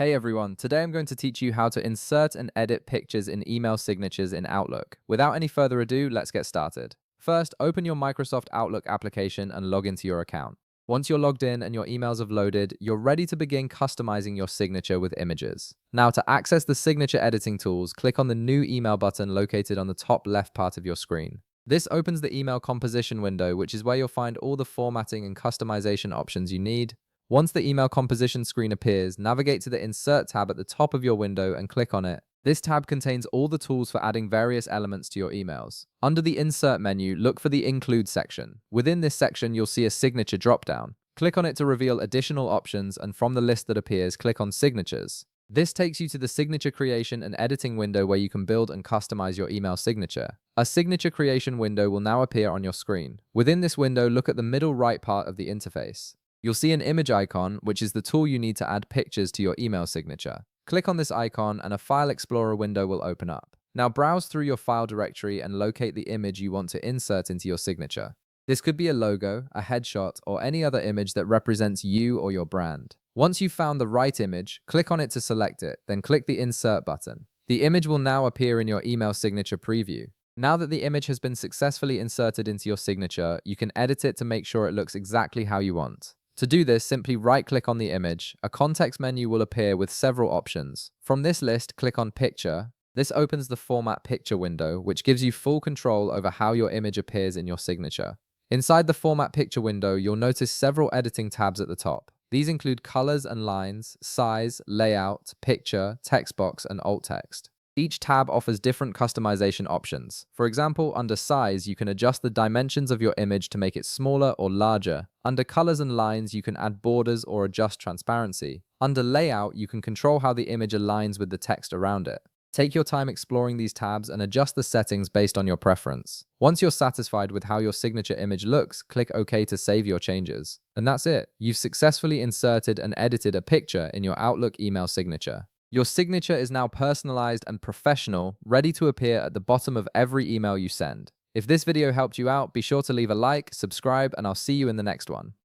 Hey everyone, today I'm going to teach you how to insert and edit pictures in email signatures in Outlook. Without any further ado, let's get started. First, open your Microsoft Outlook application and log into your account. Once you're logged in and your emails have loaded, you're ready to begin customizing your signature with images. Now, to access the signature editing tools, click on the New Email button located on the top left part of your screen. This opens the email composition window, which is where you'll find all the formatting and customization options you need. Once the email composition screen appears, navigate to the Insert tab at the top of your window and click on it. This tab contains all the tools for adding various elements to your emails. Under the Insert menu, look for the Include section. Within this section, you'll see a signature dropdown. Click on it to reveal additional options, and from the list that appears, click on Signatures. This takes you to the signature creation and editing window where you can build and customize your email signature. A signature creation window will now appear on your screen. Within this window, look at the middle right part of the interface. You'll see an image icon, which is the tool you need to add pictures to your email signature. Click on this icon and a File Explorer window will open up. Now browse through your file directory and locate the image you want to insert into your signature. This could be a logo, a headshot, or any other image that represents you or your brand. Once you've found the right image, click on it to select it, then click the Insert button. The image will now appear in your email signature preview. Now that the image has been successfully inserted into your signature, you can edit it to make sure it looks exactly how you want. To do this, simply right-click on the image. A context menu will appear with several options. From this list, click on Picture. This opens the Format Picture window, which gives you full control over how your image appears in your signature. Inside the Format Picture window, you'll notice several editing tabs at the top. These include colors and lines, size, layout, picture, text box, and alt text. Each tab offers different customization options. For example, under Size, you can adjust the dimensions of your image to make it smaller or larger. Under Colors and Lines, you can add borders or adjust transparency. Under Layout, you can control how the image aligns with the text around it. Take your time exploring these tabs and adjust the settings based on your preference. Once you're satisfied with how your signature image looks, click OK to save your changes. And that's it. You've successfully inserted and edited a picture in your Outlook email signature. Your signature is now personalized and professional, ready to appear at the bottom of every email you send. If this video helped you out, be sure to leave a like, subscribe, and I'll see you in the next one.